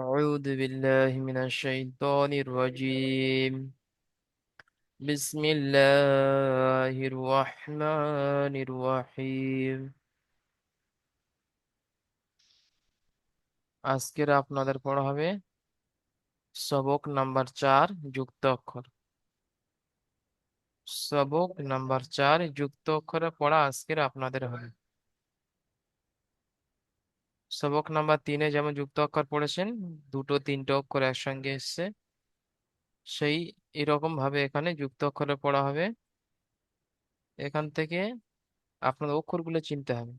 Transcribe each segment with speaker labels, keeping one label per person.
Speaker 1: أعوذ بالله من الشيطان الرجيم. بسم الله الرحمن الرحيم. আজকের আপনাদের পড়া হবে সবক নাম্বার 4 যুক্ত অক্ষর। সবক নাম্বার 4 যুক্ত অক্ষরে পড়া আজকের আপনাদের হবে। সবক নাম্বার 3-এ যেমন যুক্ত অক্ষর পড়েছেন, দুটো তিনটে অক্ষর একসঙ্গে এসছে, সেই এরকম ভাবে এখানে যুক্ত অক্ষরে পড়া হবে। এখান থেকে আপনাদের অক্ষরগুলো চিনতে হবে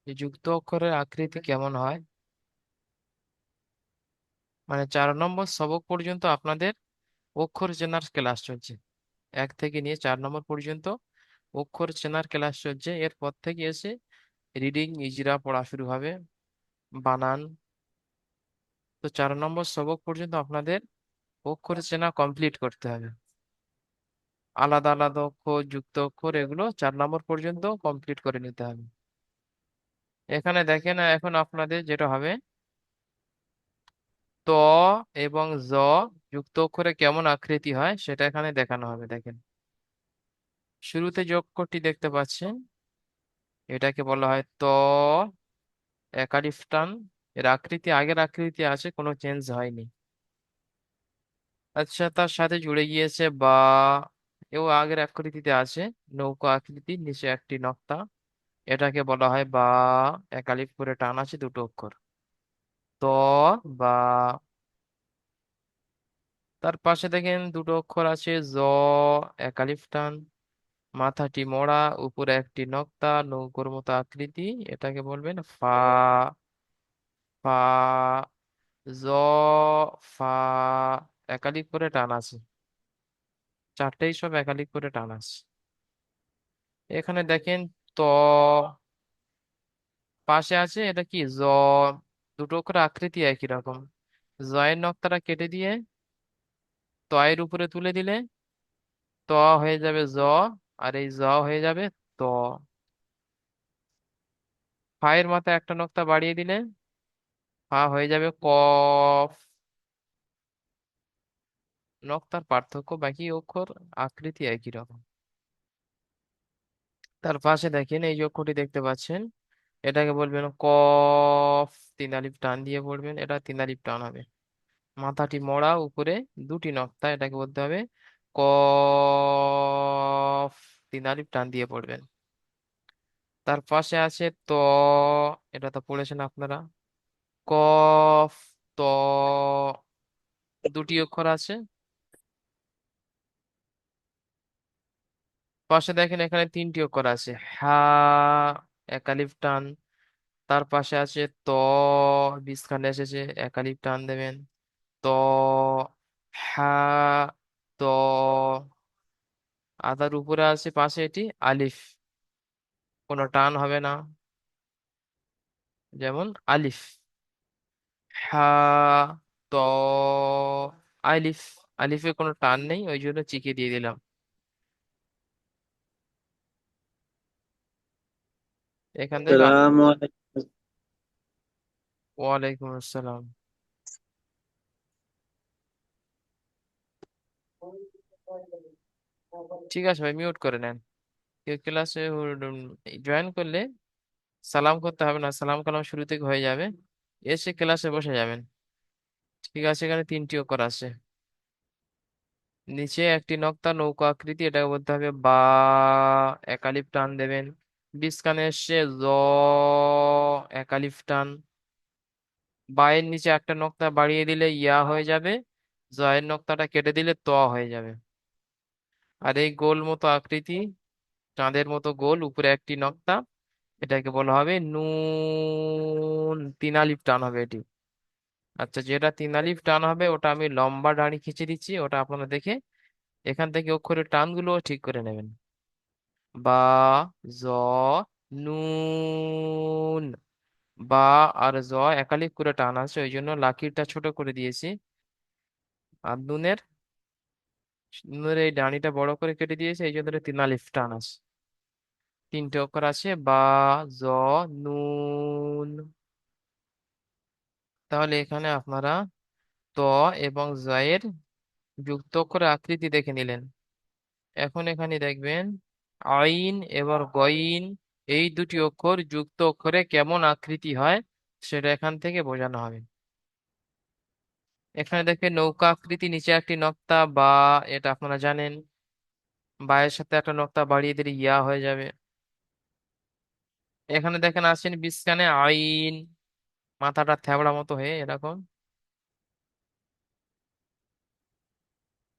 Speaker 1: যে যুক্ত অক্ষরের আকৃতি কেমন হয়। মানে 4 নম্বর সবক পর্যন্ত আপনাদের অক্ষর চেনার ক্লাস চলছে। 1 থেকে নিয়ে 4 নম্বর পর্যন্ত অক্ষর চেনার ক্লাস চলছে। এরপর থেকে এসে রিডিং ইজরা পড়া শুরু হবে, বানান। তো 4 নম্বর সবক পর্যন্ত আপনাদের অক্ষর চেনা কমপ্লিট করতে হবে। আলাদা আলাদা অক্ষর, যুক্ত অক্ষর, এগুলো 4 নম্বর পর্যন্ত কমপ্লিট করে নিতে হবে। এখানে দেখেন, এখন আপনাদের যেটা হবে, ত এবং জ যুক্ত অক্ষরে কেমন আকৃতি হয় সেটা এখানে দেখানো হবে। দেখেন, শুরুতে যে অক্ষরটি দেখতে পাচ্ছেন এটাকে বলা হয় ত, একালিফ টান। এর আকৃতি আগের আকৃতি আছে, কোনো চেঞ্জ হয়নি। আচ্ছা, তার সাথে জুড়ে গিয়েছে বা, এও আগের আকৃতিতে আছে, নৌকা আকৃতি, নিচে একটি নক্তা, এটাকে বলা হয় বা। একালিফ করে টান আছে, দুটো অক্ষর, ত, বা। তার পাশে দেখেন দুটো অক্ষর আছে, জ, একালিফ টান, মাথাটি মোড়া, উপরে একটি নক্তা, নৌকোর মতো আকৃতি, এটাকে বলবেন ফা। ফা, জ, ফা, একালিক করে টান আছে, চারটেই সব একালিক করে টান আছে। এখানে দেখেন ত, পাশে আছে এটা কি জ, দুটো করে আকৃতি একই রকম। জয়ের নক্তাটা কেটে দিয়ে তয়ের উপরে তুলে দিলে ত হয়ে যাবে জ, আর এই জ হয়ে যাবে ত। ফায়ের মাথায় একটা নক্তা বাড়িয়ে দিলে ফা হয়ে যাবে কফ। নক্তার পার্থক্য, বাকি অক্ষর আকৃতি একই রকম। তার পাশে দেখেন এই যে অক্ষরটি দেখতে পাচ্ছেন, এটাকে বলবেন কফ। 3 আলিফ টান দিয়ে পড়বেন, এটা 3 আলিফ টান হবে। মাথাটি মোড়া, উপরে দুটি নক্তা, এটাকে বলতে হবে কফ। 3 আলিফ টান দিয়ে পড়বেন। তার পাশে আছে ত, এটা তো পড়েছেন আপনারা, কফ, ত, দুটি অক্ষর আছে। পাশে দেখেন এখানে 3টি অক্ষর আছে, হা, 1 আলিফ টান। তার পাশে আছে ত, বিস্খানে এসেছে, 1 আলিফ টান দেবেন, ত, হা, ত। আদার উপরে আছে পাশে এটি আলিফ, কোনো টান হবে না, যেমন আলিফ, হা, ত, আলিফ। আলিফে কোনো টান নেই, ওই জন্য চিকে দিয়ে দিলাম। এখান থেকে
Speaker 2: সালাম আলাইকুম।
Speaker 1: ওয়ালাইকুম আসসালাম। ঠিক আছে ভাই, মিউট করে নেন। কেউ ক্লাসে জয়েন করলে সালাম করতে হবে না, সালাম কালাম শুরু থেকে হয়ে যাবে, এসে ক্লাসে বসে যাবেন। ঠিক আছে, এখানে 3টি অক্ষর আছে, নিচে একটি নক্তা, নৌকা আকৃতি, এটাকে বলতে হবে বা। 1 আলিফ টান দেবেন। বিস্কানে এসছে জ, 1 আলিফ টান। বায়ের নিচে একটা নক্তা বাড়িয়ে দিলে ইয়া হয়ে যাবে, জয়ের নক্তাটা কেটে দিলে ত হয়ে যাবে। আর এই গোল মতো আকৃতি, চাঁদের মতো গোল, উপরে একটি নক্তা, এটাকে বলা হবে নুন। 3 আলিফ টান হবে এটি। আচ্ছা, যেটা 3 আলিফ টান হবে ওটা আমি লম্বা দাড়ি খিঁচে দিচ্ছি, ওটা আপনারা দেখে এখান থেকে অক্ষরের টানগুলো ঠিক করে নেবেন। বা, জ, নুন। বা আর জ 1 আলিফ করে টান আছে, ওই জন্য লাকিরটা ছোট করে দিয়েছি। আর নুনের, নুনের এই ডানিটা বড় করে কেটে দিয়েছি, এই জন্য 3 আলিফ টান আছে। 3টে অক্ষর আছে, বা, জ, নুন। তাহলে এখানে আপনারা ত এবং জয়ের যুক্ত অক্ষরে আকৃতি দেখে নিলেন। এখন এখানে দেখবেন আইন এবং গইন, এই দুটি অক্ষর যুক্ত অক্ষরে কেমন আকৃতি হয় সেটা এখান থেকে বোঝানো হবে। এখানে দেখবেন নৌকা আকৃতি, নিচে একটি নক্তা বা, এটা আপনারা জানেন। বায়ের সাথে একটা নক্তা বাড়িয়ে দিলে ইয়া হয়ে যাবে। এখানে দেখেন আসেন বিস্কানে আইন, মাথাটা থ্যাবড়া মতো হয়ে এরকম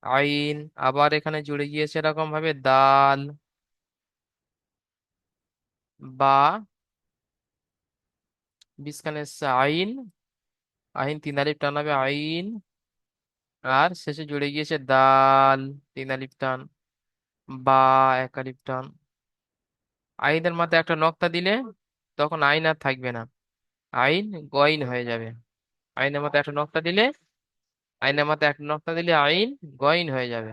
Speaker 1: আইন। আবার এখানে জুড়ে গিয়েছে এরকম ভাবে দাল, বা, বিস্কানে এসছে আইন, আইন তিন আলিফ টান হবে আইন, আর শেষে জুড়ে গিয়েছে দাল, তিন আলিফ টান, বা, এক আলিফ টান। আইনের মাথায় একটা নক্তা দিলে তখন আইন আর থাকবে না, আইন গইন হয়ে যাবে। আইনের মাথায় একটা নক্তা দিলে, আইনের মাথায় একটা নক্তা দিলে আইন গইন হয়ে যাবে।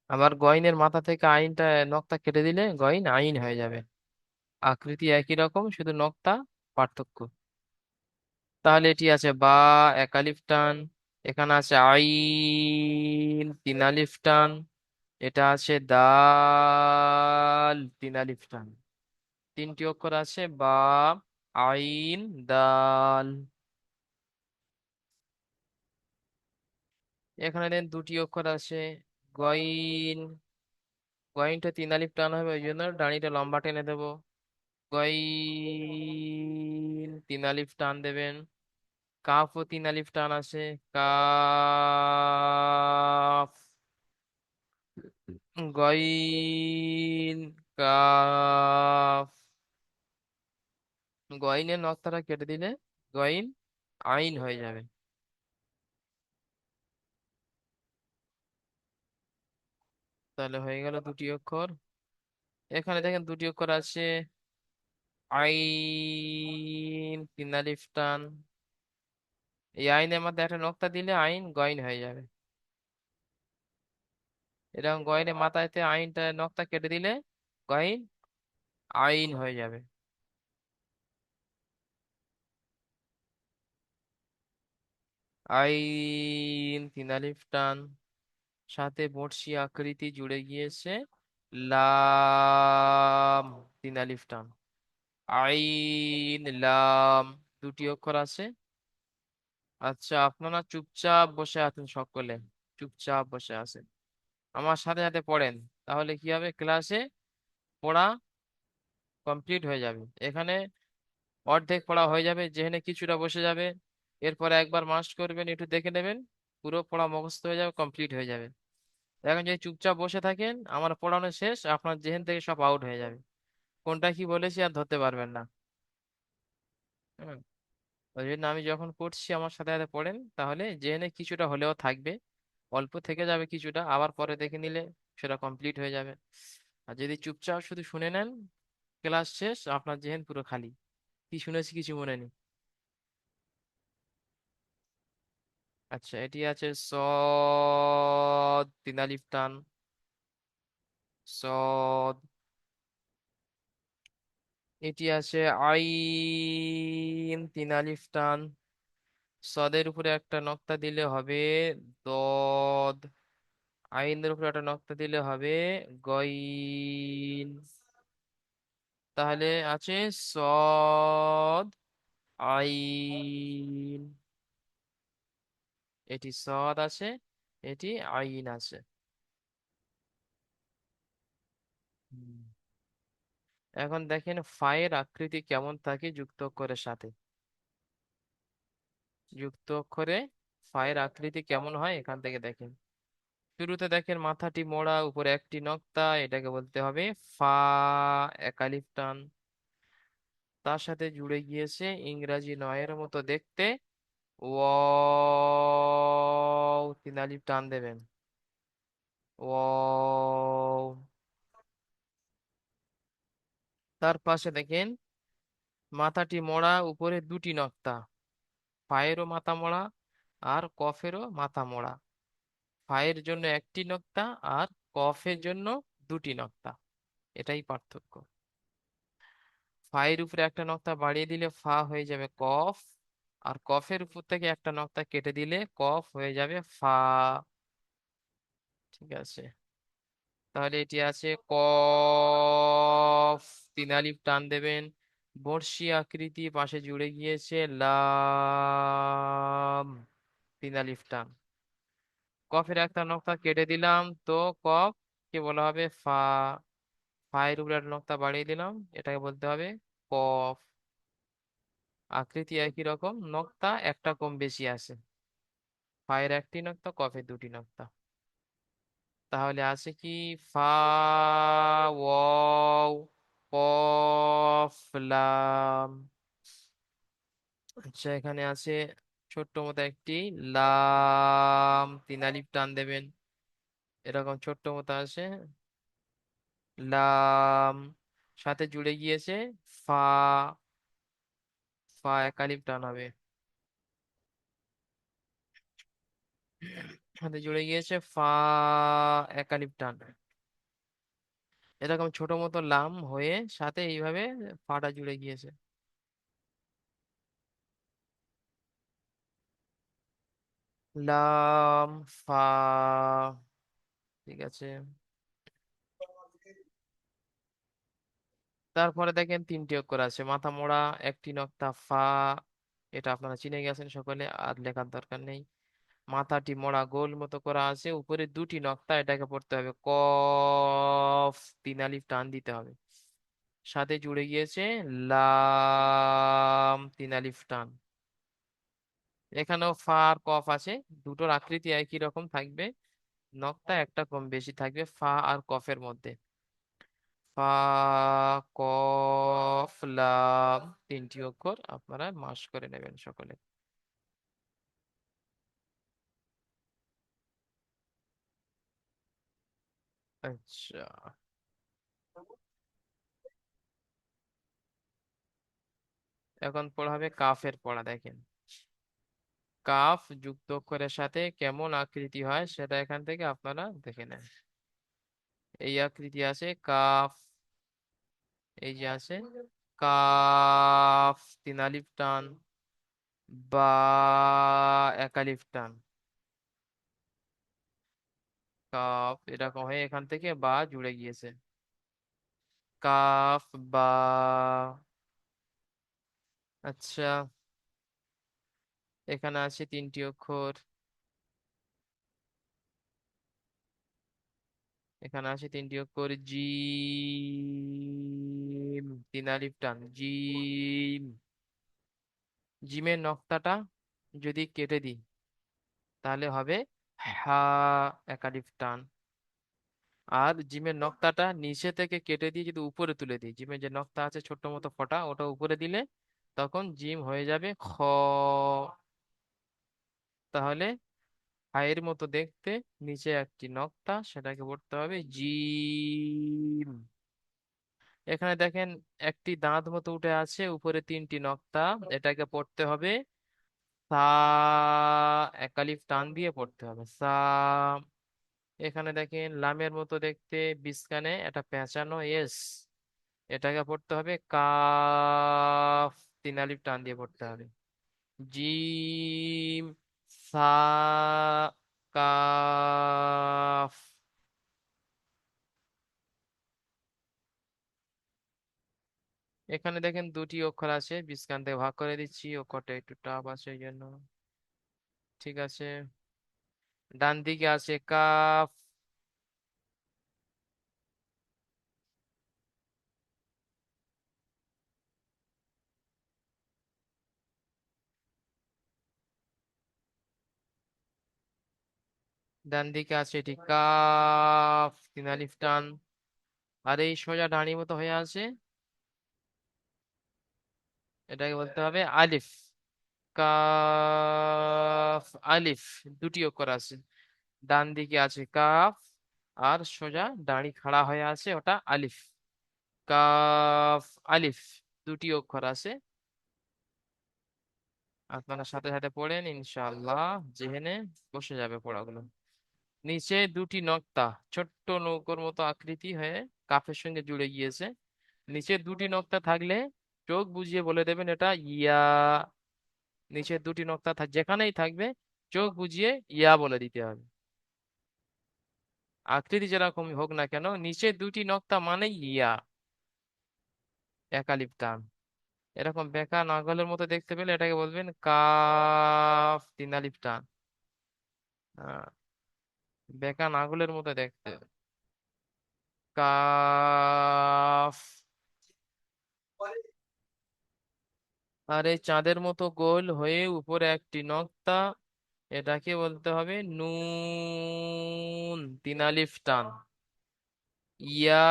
Speaker 1: আবার গইনের মাথা থেকে আইনটা নক্তা কেটে দিলে গইন আইন হয়ে যাবে। আকৃতি একই রকম, শুধু নক্তা পার্থক্য। তাহলে এটি আছে বা, এক আলিফ টান। এখানে আছে আইন, তিন আলিফ টান। এটা আছে দাল, তিন আলিফ টান। তিনটি অক্ষর আছে বা, আইন, দাল। এখানে দেন দুটি অক্ষর আছে গইন। গইনটা তিন আলিফ টান হবে, ওই জন্য ডানিটা লম্বা টেনে দেবো। গইন, তিন আলিফ টান দেবেন। কাফ ও তিন আলিফ টান আছে, কাফ, গইন, কাফ। গইনের নক্তাটা কেটে দিলে গইন আইন হয়ে যাবে। তাহলে হয়ে গেল দুটি অক্ষর। এখানে দেখেন দুটি অক্ষর আছে আইন, তিন আলিফ টান। এই আইনের মধ্যে একটা নক্তা দিলে আইন গইন হয়ে যাবে। এরকম গইনের মাথায়তে আইনটা নক্তা কেটে দিলে গইন আইন হয়ে যাবে। আইন, তিন আলিফ টান, সাথে বর্ষি আকৃতি জুড়ে গিয়েছে লাম, তিন আলিফ টান। আইন, লাম, দুটি অক্ষর আছে। আচ্ছা, আপনারা চুপচাপ বসে আছেন সকলে, চুপচাপ বসে আছেন, আমার সাথে সাথে পড়েন। তাহলে কি হবে, ক্লাসে পড়া কমপ্লিট হয়ে যাবে। এখানে অর্ধেক পড়া হয়ে যাবে, যেখানে কিছুটা বসে যাবে। এরপরে একবার মাস্ট করবেন, একটু দেখে নেবেন, পুরো পড়া মুখস্থ হয়ে যাবে, কমপ্লিট হয়ে যাবে। এখন যদি চুপচাপ বসে থাকেন, আমার পড়ানো শেষ, আপনার জেহেন থেকে সব আউট হয়ে যাবে, কোনটা কি বলেছি আর ধরতে পারবেন না। হুম। ওই জন্য আমি যখন পড়ছি আমার সাথে সাথে পড়েন, তাহলে জেহেনে কিছুটা হলেও থাকবে, অল্প থেকে যাবে কিছুটা, আবার পরে দেখে নিলে সেটা কমপ্লিট হয়ে যাবে। আর যদি চুপচাপ শুধু শুনে নেন, ক্লাস শেষ, আপনার জেহেন পুরো খালি, কি শুনেছি কিছু মনে নেই। আচ্ছা, এটি আছে সদ, তিন আলিফ টান, সদ। এটি আছে আইন, তিন আলিফ টান। সদের উপরে একটা নক্তা দিলে হবে দদ, আইনের উপরে একটা নক্তা দিলে হবে গইন। তাহলে আছে সদ, আইন। এটি সদ আছে, এটি আইন আছে। হুম। এখন দেখেন ফায়ের আকৃতি কেমন থাকে যুক্ত অক্ষরের সাথে। যুক্ত অক্ষরে ফায়ের আকৃতি কেমন হয় এখান থেকে দেখেন। শুরুতে দেখেন মাথাটি মোড়া, উপরে একটি নক্তা, এটাকে বলতে হবে ফা, এক আলিফ টান। তার সাথে জুড়ে গিয়েছে ইংরাজি নয়ের মতো দেখতে ওয়াও, তিন আলিফ টান দেবেন, ওয়াও। তার পাশে দেখেন মাথাটি মোড়া, উপরে দুটি নক্তা, ফায়েরও মাথা মোড়া আর কফেরও মাথা মোড়া। ফায়ের জন্য একটি নক্তা আর কফের জন্য দুটি নক্তা, এটাই পার্থক্য। ফায়ের উপরে একটা নক্তা বাড়িয়ে দিলে ফা হয়ে যাবে কফ। আর কফের উপর থেকে একটা নক্তা কেটে দিলে কফ হয়ে যাবে ফা। ঠিক আছে, তাহলে এটি আছে কফ, তিন আলিফ টান দেবেন। বর্ষি আকৃতি পাশে জুড়ে গিয়েছে লাম, তিন আলিফ টান। কফের একটা নক্তা কেটে দিলাম, তো কফ কে বলা হবে ফা। ফায়ের উপরে একটা নক্তা বাড়িয়ে দিলাম, এটাকে বলতে হবে কফ। আকৃতি একই রকম, নক্তা একটা কম বেশি আছে। ফায়ের একটি নক্তা, কফের দুটি নক্তা। তাহলে আছে কি ফা, ওয়াও, কফ, লাম। আচ্ছা, এখানে আছে ছোট্ট মতো একটি লাম, তিন আলিফ টান দেবেন। এরকম ছোট্ট মতো আছে লাম, সাথে জুড়ে গিয়েছে ফা। ফা এক আলিফ টান হবে। সাথে জুড়ে গিয়েছে ফা, এক আলিফ টান। এরকম ছোট মতো লাম হয়ে সাথে এইভাবে ফাটা জুড়ে গিয়েছে। লাম, ফা। ঠিক আছে, তারপরে দেখেন তিনটি অক্ষর আছে মাথা মোড়া, একটি নক্তা ফা। এটা আপনারা চিনে গেছেন সকলে, আর লেখার দরকার নেই। মাথাটি মোড়া গোল মতো করা আছে, উপরে দুটি নক্তা, এটাকে পড়তে হবে কফ, তিন আলিফ টান দিতে হবে। সাথে জুড়ে গিয়েছে লাম, তিন আলিফ টান। এখানেও ফা আর কফ আছে, দুটোর আকৃতি একই রকম থাকবে, নক্তা একটা কম বেশি থাকবে ফা আর কফের মধ্যে। ফা, কফ, লাম, তিনটি অক্ষর আপনারা মাস করে নেবেন সকলে। আচ্ছা, এখন পড়া হবে কাফের পড়া। দেখেন কাফ যুক্ত অক্ষরের সাথে কেমন আকৃতি হয় সেটা এখান থেকে আপনারা দেখে নেন। এই আকৃতি আছে কাফ, এই যে আছে কাফ, তিন আলিফ টান, বা, এক আলিফ টান। কাফ এরকম হয়ে এখান থেকে বা জুড়ে গিয়েছে কাফ, বা। আচ্ছা, এখানে আছে তিনটি অক্ষর, এখানে আছে তিনটি অক্ষর জিম, তিন আলিফ টান জিম। জিমের নক্তাটা যদি কেটে দিই তাহলে হবে হা, এক আলিফ টান। আর জিমের নক্তাটা নিচে থেকে কেটে দিয়ে যদি উপরে তুলে দিই, জিমের যে নক্তা আছে ছোট্ট মতো ফোঁটা, ওটা উপরে দিলে তখন জিম হয়ে যাবে খ। তাহলে হায়ের মতো দেখতে, নিচে একটি নক্তা, সেটাকে পড়তে হবে জিম। এখানে দেখেন একটি দাঁত মতো উঠে আছে, উপরে তিনটি নক্তা, এটাকে পড়তে হবে সা, একালিফ টান দিয়ে পড়তে হবে সা। এখানে দেখেন লামের মতো দেখতে, বিস্কানে এটা পেঁচানো এস, এটাকে পড়তে হবে কাফ, তিন আলিফ টান দিয়ে পড়তে হবে জিম, সা, কাফ। এখানে দেখেন দুটি অক্ষর আছে, বিস্কান দিয়ে ভাগ করে দিচ্ছি, অক্ষরটা একটু টাফ আছে এই জন্য। ঠিক আছে, ডান দিকে আছে কাফ, ডান দিকে আছে এটি কাফ, তিন আলিফ টান। আর এই সোজা ডাঁড়ির মতো হয়ে আছে, এটাকে বলতে হবে আলিফ, কাফ, আলিফ। দুটি অক্ষর আছে, ডান দিকে আছে কাফ, আর সোজা দাঁড়ি খাড়া হয়ে আছে ওটা আলিফ। কাফ, আলিফ, দুটি অক্ষর আছে। আপনারা সাথে সাথে পড়েন, ইনশাআল্লাহ জেহেনে বসে যাবে পড়াগুলো। নিচে দুটি নক্তা, ছোট্ট নৌকোর মতো আকৃতি হয়ে কাফের সঙ্গে জুড়ে গিয়েছে। নিচে দুটি নক্তা থাকলে চোখ বুজিয়ে বলে দেবেন এটা ইয়া। নিচে দুটি নক্তা যেখানেই থাকবে চোখ বুজিয়ে ইয়া বলে দিতে হবে। আকৃতি যেরকম হোক না কেন, নিচে দুটি নক্তা মানে ইয়া, একালিপ টান। এরকম বেঁকা নাগলের মতো দেখতে পেলে এটাকে বলবেন কাফ, তিন আলিফ টান। আহ, বেঁকা নাগলের মতো দেখতে, কাফ। আর এই চাঁদের মতো গোল হয়ে উপরে একটি নক্তা, এটাকে বলতে হবে নুন, তিন আলিফ টান। ইয়া,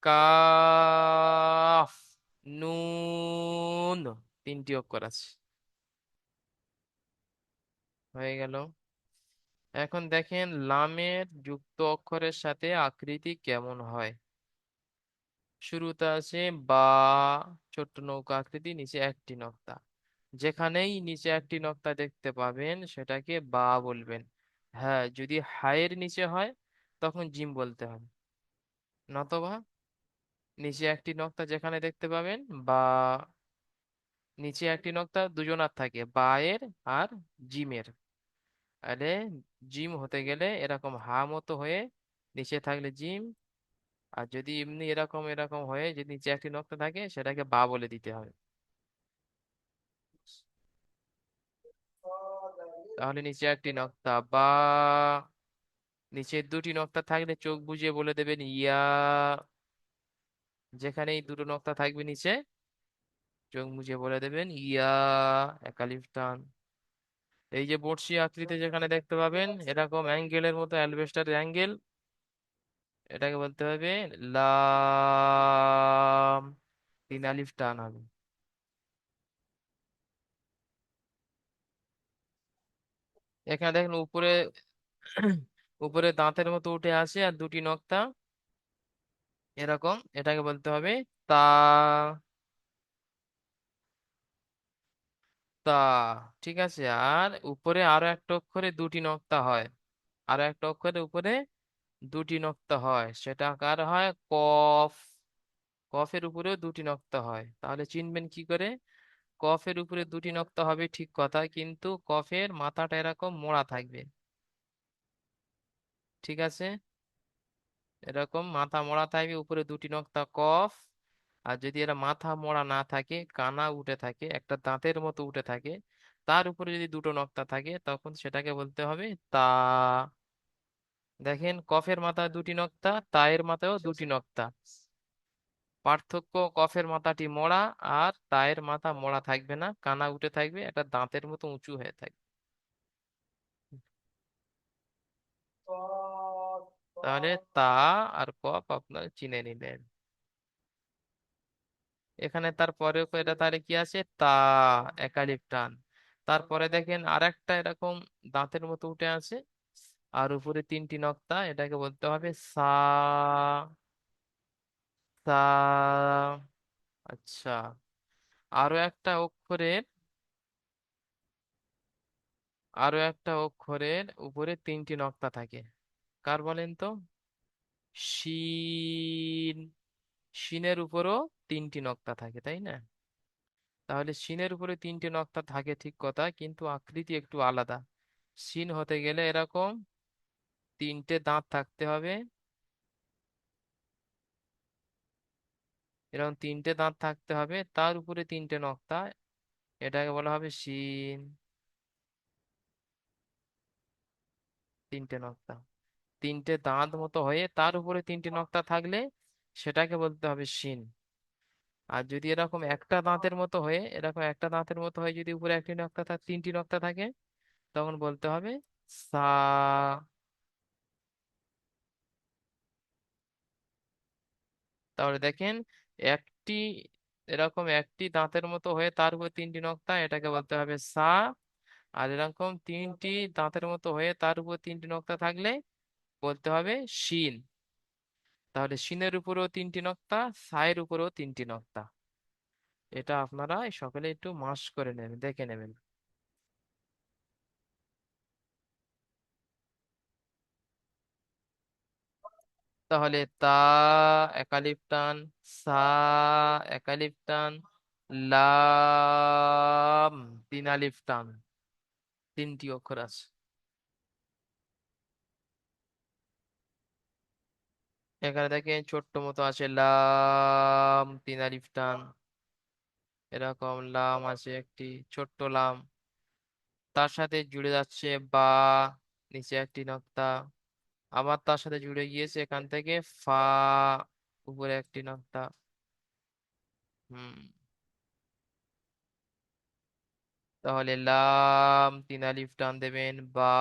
Speaker 1: কাফ, নুন, তিনটি অক্ষর আছে। হয়ে গেল। এখন দেখেন লামের যুক্ত অক্ষরের সাথে আকৃতি কেমন হয়। শুরুতে আছে বা, ছোট্ট নৌকা আকৃতি, নিচে একটি নক্তা। যেখানেই নিচে একটি নক্তা দেখতে পাবেন সেটাকে বা বলবেন। হ্যাঁ, যদি হায়ের নিচে হয় তখন জিম বলতে হবে, নতবা নিচে একটি নক্তা যেখানে দেখতে পাবেন বা, নিচে একটি নক্তা দুজনার থাকে, বা এর আর জিমের। আরে জিম হতে গেলে এরকম হা মতো হয়ে নিচে থাকলে জিম, আর যদি এমনি এরকম এরকম হয়ে যদি নিচে একটি নক্তা থাকে সেটাকে বা বলে দিতে হবে। তাহলে নিচে একটি নক্তা বা, নিচে দুটি নক্তা থাকলে চোখ বুজিয়ে বলে দেবেন ইয়া। যেখানে এই দুটো নক্তা থাকবে নিচে চোখ বুজিয়ে বলে দেবেন ইয়া, একালিফ টান। এই যে বর্ষি আকৃতি যেখানে দেখতে পাবেন এরকম অ্যাঙ্গেলের মতো, অ্যালবেস্টার অ্যাঙ্গেল, এটাকে বলতে হবে লাম, তিন আলিফ টান হবে। এখানে দেখেন উপরে উপরে দাঁতের মতো উঠে আসে আর দুটি নক্তা এরকম, এটাকে বলতে হবে তা, তা। ঠিক আছে। আর উপরে আরো একটা অক্ষরে দুটি নক্তা হয়, আরো একটা অক্ষরের উপরে দুটি নক্তা হয়, সেটা কার হয়, কফ। কফের উপরেও দুটি নক্তা হয়, তাহলে চিনবেন কি করে? কফের উপরে দুটি নক্তা হবে ঠিক কথা, কিন্তু কফের মাথাটা এরকম মোড়া থাকবে। ঠিক আছে, এরকম মাথা মোড়া থাকবে, উপরে দুটি নক্তা কফ। আর যদি এরা মাথা মোড়া না থাকে, কানা উঠে থাকে, একটা দাঁতের মতো উঠে থাকে, তার উপরে যদি দুটো নক্তা থাকে তখন সেটাকে বলতে হবে তা। দেখেন কফের মাথায় দুটি নক্তা, তায়ের মাথায়ও দুটি নক্তা। পার্থক্য, কফের মাথাটি মোড়া আর তায়ের মাথা মোড়া থাকবে না, কানা উঠে থাকবে, একটা দাঁতের মতো উঁচু হয়ে থাকবে। তাহলে তা আর কফ আপনার চিনে নিলেন। এখানে তারপরে এটা তাহলে কি আছে, তা, একালিপ টান। তারপরে দেখেন আর একটা এরকম দাঁতের মতো উঠে আছে আর উপরে তিনটি নক্তা, এটাকে বলতে হবে সা, সা। আচ্ছা, আরো একটা অক্ষরের, আরো একটা অক্ষরের উপরে তিনটি নক্তা থাকে, কার বলেন তো? শিন। শিনের উপরও তিনটি নক্তা থাকে, তাই না? তাহলে শিনের উপরে তিনটি নক্তা থাকে ঠিক কথা, কিন্তু আকৃতি একটু আলাদা। শিন হতে গেলে এরকম তিনটে দাঁত থাকতে হবে, এরকম তিনটে দাঁত থাকতে হবে, তার উপরে তিনটে নক্তা, এটাকে বলা হবে শিন, তিনটে নক্তা। তিনটে দাঁত মতো হয়ে তার উপরে তিনটে নক্তা থাকলে সেটাকে বলতে হবে শিন। আর যদি এরকম একটা দাঁতের মতো হয়ে, এরকম একটা দাঁতের মতো হয়ে যদি উপরে একটি নক্তা তিনটি নক্তা থাকে তখন বলতে হবে সা। তাহলে দেখেন একটি, এরকম একটি দাঁতের মতো হয়ে তার উপর তিনটি নক্তা, এটাকে বলতে হবে সা। আর এরকম তিনটি দাঁতের মতো হয়ে তার উপর তিনটি নক্তা থাকলে বলতে হবে শিন। তাহলে শিনের উপরেও তিনটি নক্তা, সায়ের উপরেও তিনটি নক্তা। এটা আপনারা সকলে একটু মাস করে নেবেন, দেখে নেবেন। তাহলে তা একালিফ টান, সা একালিফ টান, লাম তিন আলিফ টান, তিনটি অক্ষর আছে। এখানে দেখেন ছোট্ট মতো আছে লাম তিন আলিফ টান, এরকম লাম আছে একটি ছোট্ট লাম, তার সাথে জুড়ে যাচ্ছে বা, নিচে একটি নক্তা, আবার তার সাথে জুড়ে গিয়েছে এখান থেকে ফা, উপরে একটি নক্তা। হুম। তাহলে লাম তিন আলিফ টান দেবেন, বা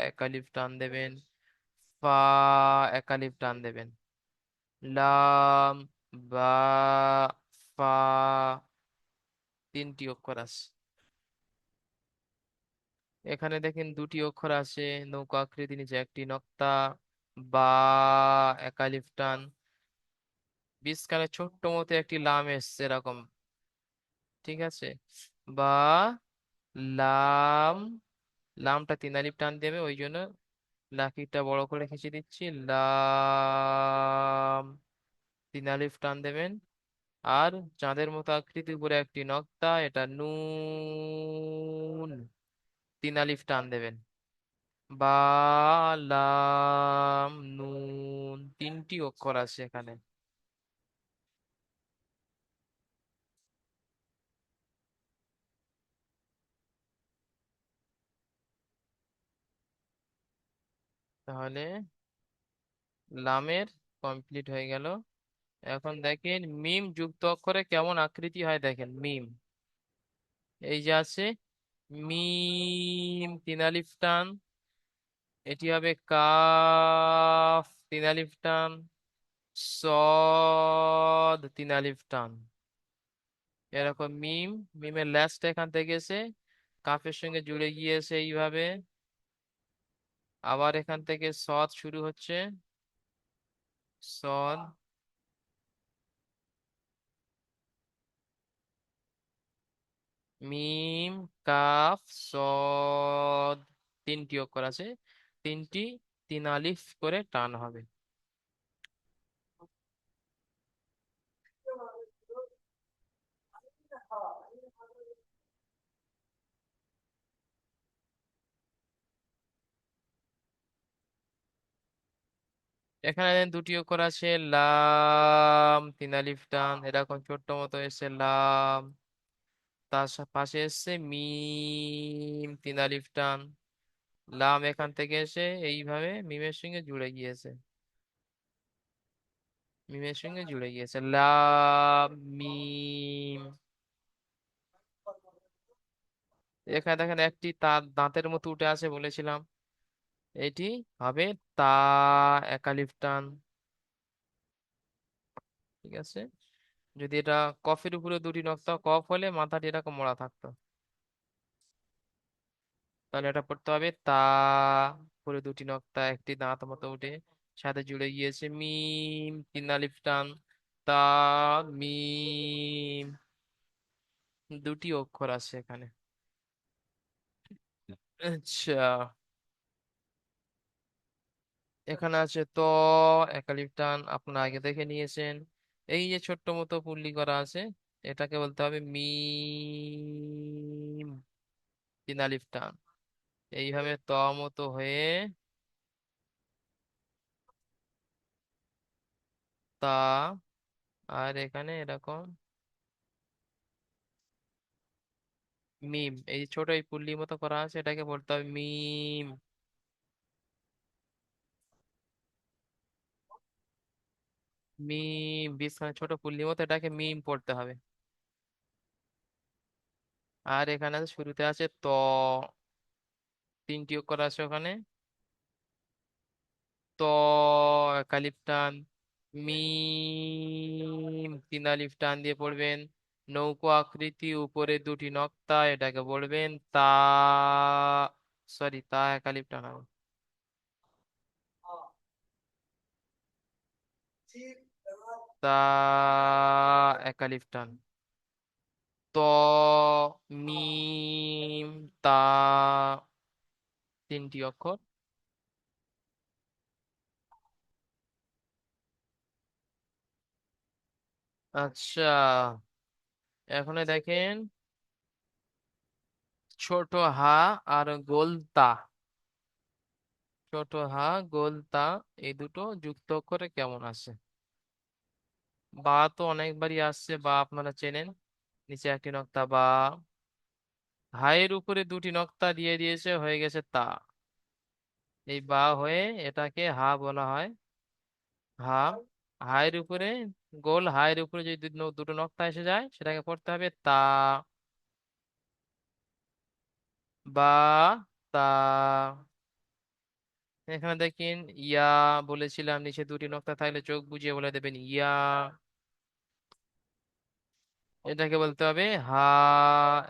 Speaker 1: এক আলিফ টান দেবেন, ফা এক আলিফ টান দেবেন, লাম, বা, ফা, তিনটি অক্ষর আছে। এখানে দেখেন দুটি অক্ষর আছে, নৌকা আকৃতি, নিচে একটি নক্তা, বা এক আলিফ টান, মাঝখানে ছোট্ট মতো একটি লাম এসছে এরকম, ঠিক আছে, বা, লাম, লামটা তিন আলিফ টান দেবে ওই জন্য লাকিটা বড় করে খিঁচে দিচ্ছি, লাম তিন আলিফ টান দেবেন, আর চাঁদের মতো আকৃতির উপরে একটি নক্তা, এটা নুন, তিন আলিফ টান দেবেন, বা, লাম, নুন, তিনটি অক্ষর আছে এখানে। তাহলে লামের কমপ্লিট হয়ে গেল। এখন দেখেন মিম যুক্ত অক্ষরে কেমন আকৃতি হয়, দেখেন মিম এই যে আছে, মিম তিন আলিফ টান, এটি হবে কাফ তিন আলিফ টান, সদ তিন আলিফ টান, এরকম মিম, মিমের ল্যাজটা এখান থেকে এসে কাফের সঙ্গে জুড়ে গিয়েছে এইভাবে, আবার এখান থেকে সদ শুরু হচ্ছে, সদ, মিম, কাফ, সদ, তিনটি অক্ষর আছে, তিনটি তিন আলিফ করে টান হবে। এখানে দুটি অক্ষর আছে লাম তিন আলিফ টান, এরকম ছোট্ট মতো এসে লাম, তার পাশে এসছে মিম তিন আলিফ টান, লাম এখান থেকে এসে এইভাবে মিমের সঙ্গে জুড়ে গিয়েছে, মিমের সঙ্গে জুড়ে গিয়েছে লাম মিম। এখানে দেখেন একটি তার দাঁতের মতো উঠে আছে বলেছিলাম, এটি হবে তা এক আলিফ টান, ঠিক আছে। যদি এটা কফের উপরে দুটি নক্তা, কফ হলে মাথাটি এরকম মোড়া থাকতো, তাহলে এটা পড়তে হবে তা, উপরে দুটি নক্তা একটি দাঁত মতো উঠে, সাথে জুড়ে গিয়েছে মিম তিন আলিফ টান, তা, মিম, দুটি অক্ষর আছে এখানে। আচ্ছা, এখানে আছে ত এক আলিফ টান, আপনারা আগে দেখে নিয়েছেন। এই যে ছোট্ট মতো পুল্লি করা আছে, এটাকে বলতে হবে মিম তিন আলিফ টান, এইভাবে ত মতো হয়ে তা, আর এখানে এরকম মিম, এই যে ছোট এই পুল্লির মতো করা আছে এটাকে বলতে হবে মিম, মিম বিছখানে ছোট পুল্লির মতো, এটাকে মিম পড়তে হবে। আর এখানে আছে শুরুতে আছে ত, তিনটি অক্ষর আছে ওখানে, ত এক আলিফ টান, মিম তিন আলিফ টান দিয়ে পড়বেন, নৌকো আকৃতি উপরে দুটি নক্তা, এটাকে বলবেন তা, সরি তা এক আলিফ টান হবে। তা এক আলিফ টান, ত, মিম, তা, তিনটি অক্ষর। আচ্ছা, এখন দেখেন, ছোট হা আর গোল তা। ছোট হা গোল তা, এই দুটো যুক্ত করে কেমন আসে? বা তো অনেকবারই আসছে, বা আপনারা চেনেন। নিচে একটি নক্তা বা, হায়ের উপরে দুটি নক্তা দিয়ে দিয়েছে, হয়ে গেছে তা। এই বা হয়ে এটাকে হা বলা হয়। হা, হায়ের উপরে, গোল হায়ের উপরে যদি দুটো নক্তা এসে যায়, সেটাকে পড়তে হবে তা। বা, তা। এখানে দেখেন, ইয়া বলেছিলাম, নিচে দুটি নক্তা থাকলে চোখ বুজিয়ে বলে দেবেন ইয়া। এটাকে বলতে হবে হা,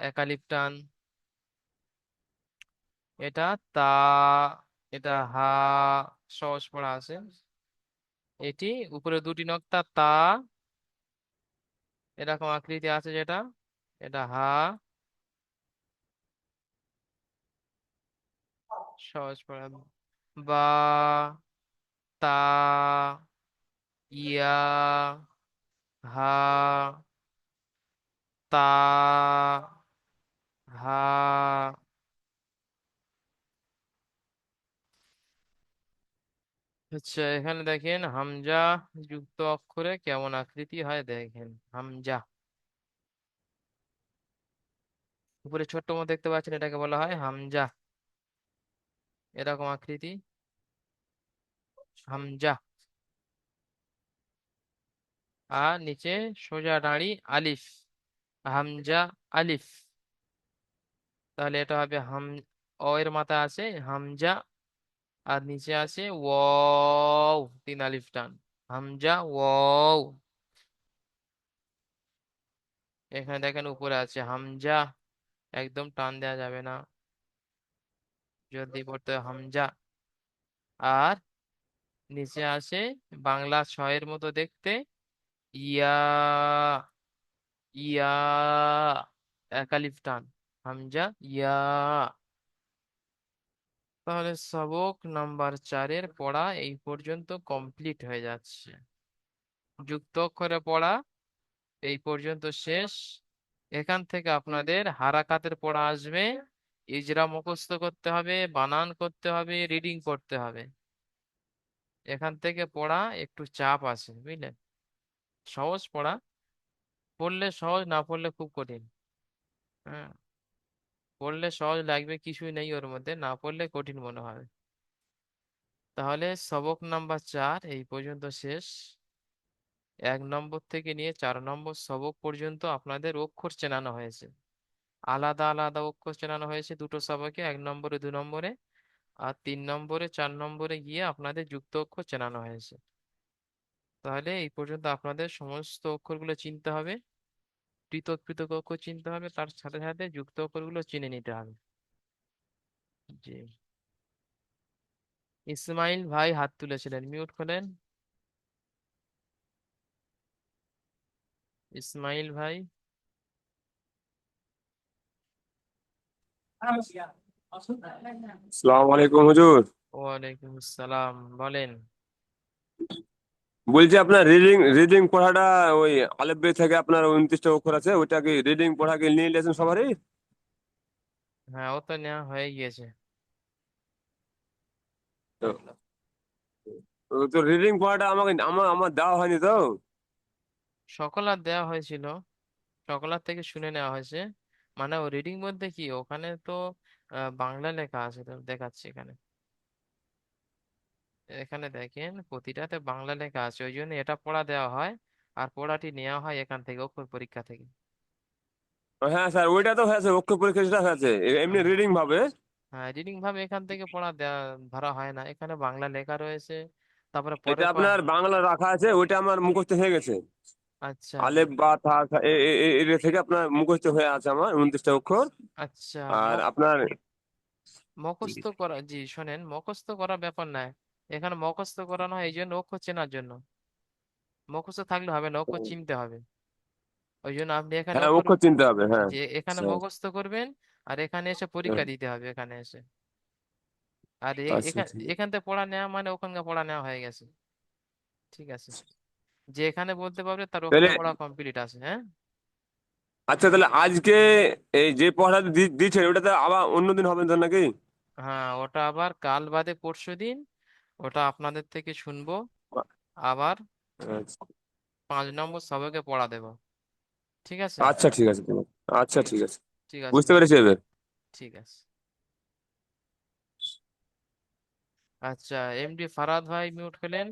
Speaker 1: একালিপ টান। এটা তা, এটা হা, সহজ পড়া আছে। এটি উপরে দুটি নক্তা তা, এরকম আকৃতি আছে যেটা, এটা হা, সহজ পড়া। বা, তা, ইয়া, হা, তা, হা। আচ্ছা, এখানে দেখেন হামজা যুক্ত অক্ষরে কেমন আকৃতি হয় দেখেন। হামজা, উপরে ছোট্ট মতো দেখতে পাচ্ছেন, এটাকে বলা হয় হামজা। এরকম আকৃতি, হামজা। আর নিচে সোজা দাঁড়ি আলিফ, হামজা আলিফ। তাহলে এটা হবে হাম, অ এর মাথা আছে হামজা, আর নিচে আছে ওয়াও, তিন আলিফ টান, হামজা ওয়াও। এখানে দেখেন উপরে আছে হামজা, একদম টান দেওয়া যাবে না, যদি পড়তে হয় হামজা। আর নিচে আছে বাংলা ছয়ের মতো দেখতে, ইয়া, ইয়া, একালিফ টান, হামজা ইয়া। তাহলে সবক নাম্বার 4-এর পড়া এই পর্যন্ত কমপ্লিট হয়ে যাচ্ছে। যুক্ত অক্ষরে পড়া এই পর্যন্ত শেষ। এখান থেকে আপনাদের হারাকাতের পড়া আসবে, ইজরা মুখস্থ করতে হবে, বানান করতে হবে, রিডিং করতে হবে। এখান থেকে পড়া একটু চাপ আছে, বুঝলেন? সহজ পড়া, পড়লে সহজ, না পড়লে খুব কঠিন। হ্যাঁ, পড়লে সহজ লাগবে, কিছুই নেই ওর মধ্যে, না পড়লে কঠিন মনে হবে। তাহলে সবক নাম্বার 4 এই পর্যন্ত শেষ। 1 নম্বর থেকে নিয়ে 4 নম্বর সবক পর্যন্ত আপনাদের অক্ষর চেনানো হয়েছে। আলাদা আলাদা অক্ষর চেনানো হয়েছে দুটো সবকে, 1 নম্বরে 2 নম্বরে, আর 3 নম্বরে 4 নম্বরে গিয়ে আপনাদের যুক্ত অক্ষর চেনানো হয়েছে। তাহলে এই পর্যন্ত আপনাদের সমস্ত অক্ষরগুলো চিনতে হবে, পৃথক পৃথক অক্ষর চিনতে হবে, তার সাথে সাথে যুক্ত অক্ষরগুলো চিনে নিতে হবে। জি। ইসমাইল ভাই হাত তুলেছিলেন, মিউট করেন। ইসমাইল ভাই।
Speaker 2: আসসালামু আলাইকুম হুজুর।
Speaker 1: ওয়ালাইকুম আসসালাম, বলেন।
Speaker 2: বলছি আপনার রিডিং রিডিং পড়াটা ওই আলেফ বে থেকে আপনার 29টা অক্ষর আছে, ওইটা কি রিডিং পড়া কি নিয়ে নিয়েছেন সবারই?
Speaker 1: হ্যাঁ, ও তো নেওয়া হয়ে গিয়েছে।
Speaker 2: তো তো রিডিং পড়াটা আমাকে আমার আমার দেওয়া হয়নি তো।
Speaker 1: সকলার দেওয়া হয়েছিল, সকলার থেকে শুনে নেওয়া হয়েছে। মানে ও রিডিং বলতে কি, ওখানে তো বাংলা লেখা আছে, তো দেখাচ্ছি এখানে। এখানে দেখেন প্রতিটাতে বাংলা লেখা আছে, ওই জন্য এটা পড়া দেওয়া হয়। আর পড়াটি নেওয়া হয় এখান থেকে, অক্ষর পরীক্ষা থেকে।
Speaker 2: হ্যাঁ স্যার, ওইটা তো হয়েছে, অক্ষর পরীক্ষা সেটা হয়েছে, এমনি
Speaker 1: হ্যাঁ,
Speaker 2: রিডিং ভাবে।
Speaker 1: হ্যাঁ, রিডিং ভাবে এখান থেকে পড়া দেওয়া, ধরা হয় না, এখানে বাংলা লেখা রয়েছে। তারপরে
Speaker 2: এটা
Speaker 1: পরের
Speaker 2: আপনার বাংলা রাখা আছে, ওইটা আমার মুখস্থ হয়ে গেছে।
Speaker 1: আচ্ছা,
Speaker 2: আলেফ বা থা থা, এটা থেকে আপনার মুখস্থ হয়ে আছে আমার 29টা অক্ষর।
Speaker 1: আচ্ছা।
Speaker 2: আর আপনার
Speaker 1: মুখস্থ করা, জি শোনেন, মুখস্থ করার ব্যাপার নাই। এখানে মুখস্থ করানো হয় এই জন্য, অক্ষর চেনার জন্য। মুখস্থ থাকলে হবে না, অক্ষর চিনতে হবে। ওই জন্য আপনি এখানে
Speaker 2: হ্যাঁ,
Speaker 1: অক্ষর,
Speaker 2: অক্ষর চিনতে হবে, হ্যাঁ
Speaker 1: যে এখানে
Speaker 2: স্যার।
Speaker 1: মুখস্থ করবেন, আর এখানে এসে
Speaker 2: হ্যাঁ,
Speaker 1: পরীক্ষা দিতে হবে এখানে এসে। আর
Speaker 2: আচ্ছা
Speaker 1: এখান
Speaker 2: ঠিক
Speaker 1: এখান থেকে পড়া নেওয়া মানে ওখানকার পড়া নেওয়া হয়ে গেছে। ঠিক আছে। যে এখানে বলতে পারবে তার
Speaker 2: তাহলে
Speaker 1: ওখানে পড়া কমপ্লিট আছে, হ্যাঁ।
Speaker 2: আচ্ছা, তাহলে আজকে এই যে পড়াটা দিচ্ছেন ওটাতে আবার অন্যদিন হবে তো নাকি?
Speaker 1: হ্যাঁ, ওটা আবার কাল বাদে পরশু দিন ওটা আপনাদের থেকে শুনবো। আবার
Speaker 2: আচ্ছা
Speaker 1: 5 নম্বর সবাইকে পড়া দেবো। ঠিক আছে।
Speaker 2: আচ্ছা, ঠিক আছে, ঠিক আছে। আচ্ছা,
Speaker 1: ঠিক
Speaker 2: ঠিক আছে।
Speaker 1: ঠিক আছে
Speaker 2: বুঝতে পেরেছি এবার।
Speaker 1: ঠিক আছে। আচ্ছা, এমডি ফারাদ ভাই মিউট হলেন।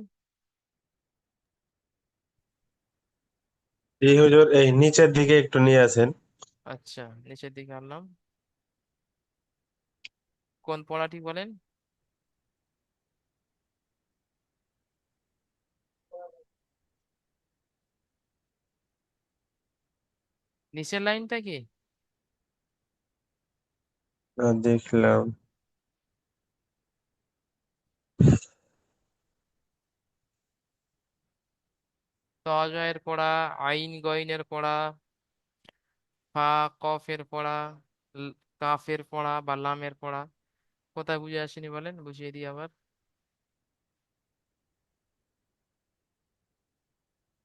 Speaker 3: এই হুজুর এই নিচের দিকে একটু নিয়ে আসেন।
Speaker 1: আচ্ছা, নিচের দিকে আনলাম। কোন পড়াটি বলেন? নিচের লাইনটা কি?
Speaker 3: দেখলাম।
Speaker 1: তজয়ের পড়া, আইন গইনের পড়া, ফা কফের পড়া, কাফের পড়া বা লামের পড়া। কোথায় বুঝে আসেনি বলেন, বুঝিয়ে দিই আবার।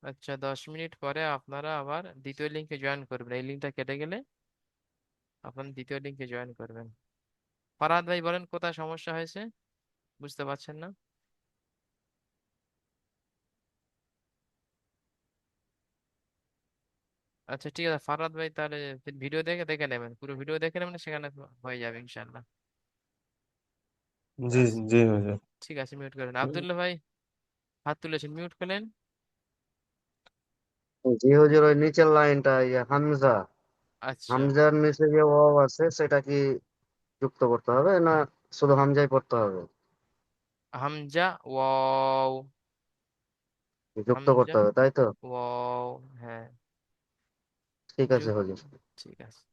Speaker 1: আচ্ছা, 10 মিনিট পরে আপনারা আবার দ্বিতীয় লিঙ্কে জয়েন করবেন। এই লিঙ্কটা কেটে গেলে আপনারা দ্বিতীয় লিঙ্কে জয়েন করবেন। ফারাদ ভাই বলেন কোথায় সমস্যা হয়েছে, বুঝতে পারছেন না? আচ্ছা ঠিক আছে ফারাদ ভাই, তাহলে ভিডিও দেখে দেখে নেবেন, পুরো ভিডিও দেখে নেবেন, সেখানে হয়ে যাবে ইনশাল্লাহ।
Speaker 3: জি
Speaker 1: আচ্ছা
Speaker 3: জি হুজুর।
Speaker 1: ঠিক আছে, মিউট করেন। আব্দুল্লাহ ভাই হাত তুলেছেন, মিউট করলেন।
Speaker 4: জি হুজুর, ওই নিচের লাইনটা হামজা,
Speaker 1: আচ্ছা,
Speaker 4: হামজার নিচে যে ওয়াও আছে সেটা কি যুক্ত করতে হবে না শুধু হামজাই পড়তে হবে?
Speaker 1: হামজা ওয়াও।
Speaker 4: যুক্ত
Speaker 1: হামজা
Speaker 4: করতে হবে তাই তো?
Speaker 1: ওয়াও, হ্যাঁ।
Speaker 4: ঠিক আছে
Speaker 1: যুক
Speaker 4: হুজুর।
Speaker 1: ঠিক আছে।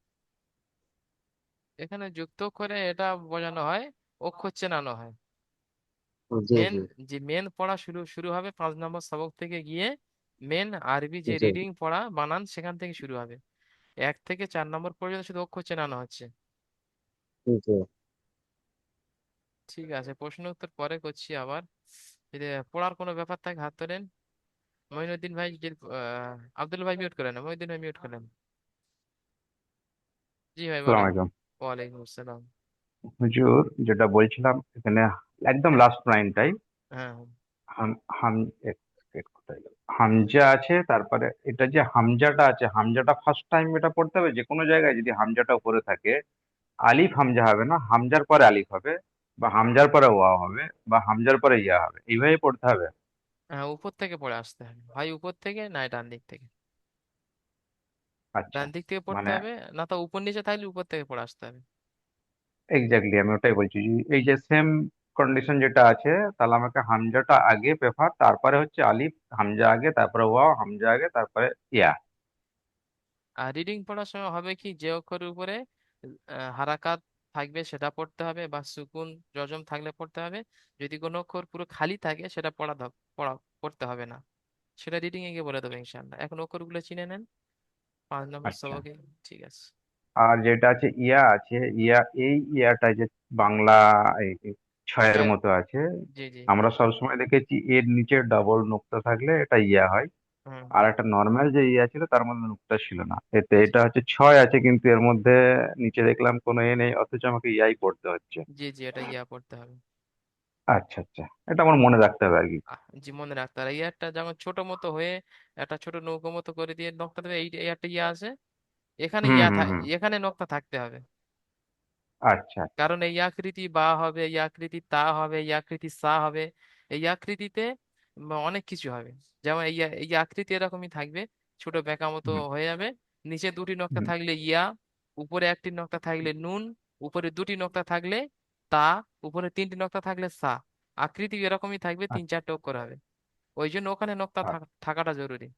Speaker 1: এখানে যুক্ত করে এটা বোঝানো হয়, অক্ষর চেনানো হয়।
Speaker 4: জি
Speaker 1: মেন
Speaker 4: জি
Speaker 1: যে মেন পড়া শুরু শুরু হবে 5 নম্বর সবক থেকে গিয়ে, মেন আরবি যে
Speaker 4: জি
Speaker 1: রিডিং পড়া বানান সেখান থেকে শুরু হবে। 1 থেকে 4 নম্বর পর্যন্ত শুধু অক্ষর চেনানো হচ্ছে।
Speaker 4: জি।
Speaker 1: ঠিক আছে, প্রশ্ন উত্তর পরে করছি আবার। যদি পড়ার কোনো ব্যাপার থাকে হাত তোলেন। মঈনুদ্দিন ভাই যদি আব্দুল ভাই মিউট করেন, মঈনুদ্দিন ভাই মিউট করেন। জি ভাই
Speaker 5: আসসালামু
Speaker 1: বলেন।
Speaker 5: আলাইকুম
Speaker 1: ওয়ালাইকুম আসসালাম।
Speaker 5: হুজুর, যেটা বলছিলাম এখানে একদম লাস্ট লাইনটাই
Speaker 1: হ্যাঁ
Speaker 5: হাম হাম কোথায় গেল? হামজা আছে, তারপরে এটা যে হামজাটা আছে, হামজাটা ফার্স্ট টাইম এটা পড়তে হবে যে কোনো জায়গায় যদি হামজাটা উপরে থাকে, আলিফ হামজা হবে না, হামজার পরে আলিফ হবে, বা হামজার পরে ওয়া হবে, বা হামজার পরে ইয়া হবে, এইভাবে পড়তে হবে।
Speaker 1: হ্যাঁ, উপর থেকে পড়ে আসতে হবে ভাই, উপর থেকে না ডান দিক থেকে।
Speaker 5: আচ্ছা,
Speaker 1: ডান দিক থেকে পড়তে
Speaker 5: মানে
Speaker 1: হবে, না তো উপর নিচে থাকলে উপর থেকে পড়ে আসতে হবে।
Speaker 5: এক্স্যাক্টলি আমি ওটাই বলছি যে এই যে সেম কন্ডিশন যেটা আছে, তাহলে আমাকে হামজাটা আগে প্রেফার, তারপরে হচ্ছে আলিফ, হামজা আগে, তারপরে ওয়া, হামজা আগে, তারপরে ইয়া।
Speaker 1: আর রিডিং পড়ার সময় হবে কি, যে অক্ষরের উপরে হারাকাত থাকবে সেটা পড়তে হবে, বা সুকুন জজম থাকলে পড়তে হবে। যদি কোনো অক্ষর পুরো খালি থাকে সেটা পড়া পড়তে হবে না। সেটা রিডিং এ গিয়ে বলে দেবে ইনশাল্লাহ। এখন অক্ষরগুলো চিনে নেন 5 নম্বর
Speaker 5: আচ্ছা,
Speaker 1: সবকে। ঠিক আছে।
Speaker 5: আর যেটা আছে ইয়া আছে, ইয়া, এই ইয়াটা যে বাংলা এই ছয়ের
Speaker 1: ছয়।
Speaker 5: মতো আছে,
Speaker 1: জি জি।
Speaker 5: আমরা সবসময় দেখেছি এর নিচে ডাবল নুক্তা থাকলে এটা ইয়া হয়।
Speaker 1: হুম।
Speaker 5: আর একটা নর্মাল যে ইয়া ছিল তার মধ্যে নুক্তা ছিল না, এতে এটা হচ্ছে ছয় আছে কিন্তু এর মধ্যে নিচে দেখলাম কোনো এ নেই, অথচ আমাকে ইয়াই পড়তে হচ্ছে।
Speaker 1: জি জি, এটা ইয়া পড়তে হবে।
Speaker 5: আচ্ছা আচ্ছা, এটা আমার মনে রাখতে হবে আর কি।
Speaker 1: জি, মনে রাখতে হবে। ইয়ারটা যেমন ছোট মতো হয়ে একটা ছোট নৌকো মতো করে দিয়ে নকটা দেবে, এই একটা ইয়া আছে, এখানে
Speaker 5: হুম হুম হুম।
Speaker 1: এখানে নকটা থাকতে হবে।
Speaker 5: আচ্ছা আচ্ছা।
Speaker 1: কারণ এই আকৃতি বা হবে, এই আকৃতি তা হবে, এই আকৃতি সা হবে। এই আকৃতিতে অনেক কিছু হবে। যেমন এই আকৃতি এরকমই থাকবে, ছোট বেঁকা মতো
Speaker 5: হুম
Speaker 1: হয়ে যাবে। নিচে দুটি নকশা
Speaker 5: হুম।
Speaker 1: থাকলে ইয়া, উপরে একটি নকশা থাকলে নুন, উপরে দুটি নকশা থাকলে তা, উপরে তিনটি নকশা থাকলে সা। আকৃতি এরকমই থাকবে,
Speaker 5: আচ্ছা
Speaker 1: 3-4টে অক্ষর হবে। ওই জন্য ওখানে নকশা
Speaker 5: আচ্ছা,
Speaker 1: থাকাটা জরুরি।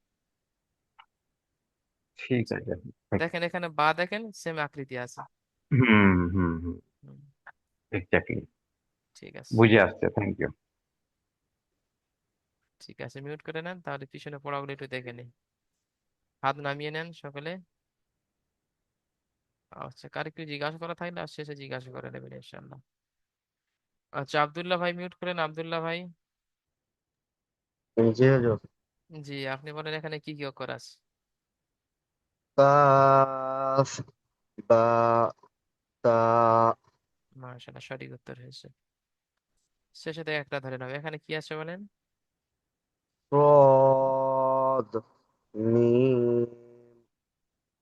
Speaker 5: ঠিক আছে।
Speaker 1: দেখেন এখানে বা দেখেন সেম আকৃতি আছে।
Speaker 5: হুম হুম হুম।
Speaker 1: হুম,
Speaker 5: এক্স্যাক্টলি,
Speaker 1: ঠিক আছে।
Speaker 5: বুঝে আসছে, থ্যাংক ইউ।
Speaker 1: ঠিক আছে, মিউট করে নেন, তাহলে পিছনে পড়াগুলো একটু দেখে নিন। হাত নামিয়ে নেন সকলে। আচ্ছা, কার একটু জিজ্ঞাসা করা থাকলে আর শেষে জিজ্ঞাসা করে নেবেন ইনশাল্লাহ। আচ্ছা, আব্দুল্লাহ ভাই মিউট করেন, আব্দুল্লাহ ভাই।
Speaker 4: জি হুজুর।
Speaker 1: জি, আপনি বলেন এখানে কি কি অক্ষর আছে?
Speaker 4: কাফ, বা, তা,
Speaker 1: মাশাআল্লাহ, সঠিক উত্তর হয়েছে। শেষে থেকে একটা ধরে নাও, এখানে কি আছে বলেন?
Speaker 4: صاد، ميم.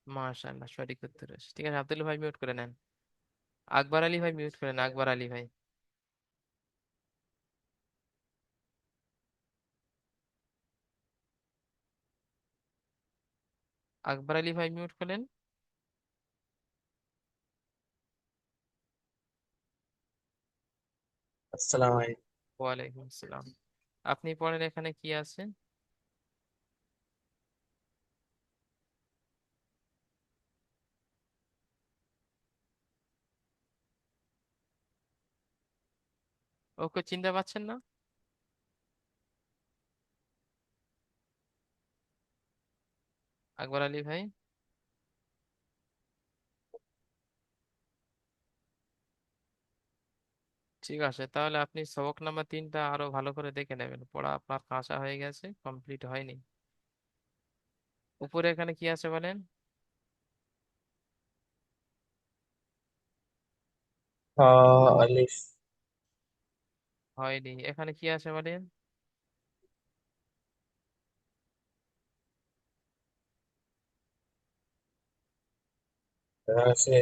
Speaker 1: মাশাআল্লাহ, সঠিক উত্তর হয়েছে। ঠিক আছে, আব্দুল ভাই মিউট করে নেন। আকবর আলী ভাই মিউট করে নেন, আকবর আলী ভাই। আকবর আলী ভাই মিউট করেন।
Speaker 3: আসসালামু আলাইকুম।
Speaker 1: ওয়ালাইকুম আসসালাম। আপনি পড়েন এখানে কি আছে? ওকে চিনতে পারছেন না? আকবর আলী ভাই। ঠিক আছে, তাহলে আপনি সবক নাম্বার 3টা আরো ভালো করে দেখে নেবেন, পড়া আপনার কাঁচা হয়ে গেছে, কমপ্লিট হয়নি। উপরে এখানে কি আছে বলেন?
Speaker 3: আলিফ,
Speaker 1: হয়নি। এখানে কি আছে বলেন?
Speaker 3: আছে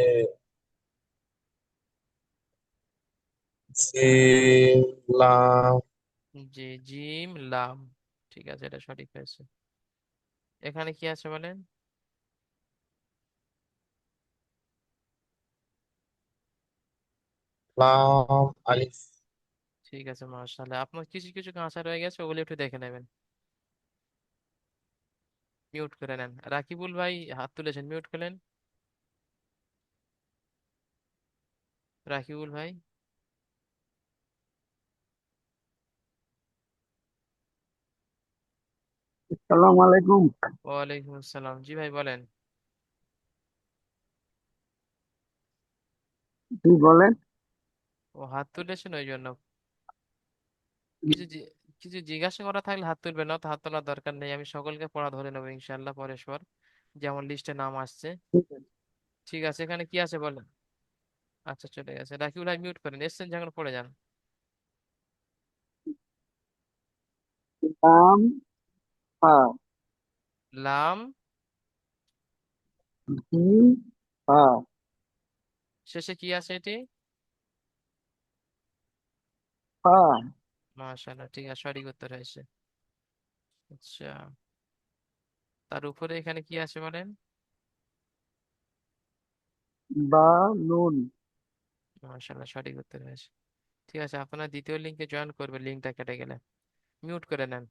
Speaker 3: সিন, লাম,
Speaker 1: জি, জিম লাম। ঠিক আছে, এটা সঠিক হয়েছে। এখানে কি আছে বলেন?
Speaker 3: লাম, আলিফ।
Speaker 1: ঠিক আছে, মাশাআল্লাহ, আপনার কিছু কিছু কাঁচা রয়ে গেছে, ওগুলো একটু দেখে নেবেন। মিউট করে নেন। রাকিবুল ভাই হাত তুলেছেন, মিউট করলেন। রাকিবুল ভাই।
Speaker 6: আসসালামু আলাইকুম।
Speaker 1: ওয়ালাইকুম আসসালাম, জি ভাই বলেন।
Speaker 6: কি বলেন?
Speaker 1: ও হাত তুলেছেন ওই জন্য। কিছু কিছু জিজ্ঞাসা করা থাকলে হাত তুলবেন, না তো হাত তোলার দরকার নেই। আমি সকলকে পড়া ধরে নেবো ইনশাল্লাহ পরস্পর, যেমন লিস্টে নাম আসছে।
Speaker 6: ঠিক আছে।
Speaker 1: ঠিক আছে, এখানে কি আছে বলেন? আচ্ছা, চলে গেছে। রাকিবুল ভাই মিউট করেন, এসছেন যখন পড়ে যান।
Speaker 6: লাম, হা,
Speaker 1: লাম।
Speaker 6: জিম, হা,
Speaker 1: শেষে কি আছে এটি?
Speaker 6: হা,
Speaker 1: মাশাআল্লাহ, ঠিক আছে, সঠিক উত্তর হয়েছে। আচ্ছা, তার উপরে এখানে কি আছে বলেন?
Speaker 6: বা, নুন।
Speaker 1: মাশাআল্লাহ, সঠিক উত্তর হয়েছে। ঠিক আছে, আপনার দ্বিতীয় লিঙ্কে জয়েন করবে, লিঙ্কটা কেটে গেলে। মিউট করে নেন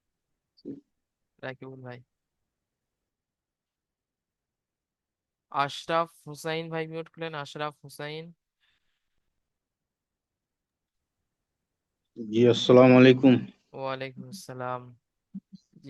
Speaker 1: রাকিবুল ভাই। আশরাফ হুসাইন ভাই মিউট করলেন, আশরাফ হুসাইন।
Speaker 7: জি আসসালামু আলাইকুম।
Speaker 1: ওয়ালাইকুম আসসালাম।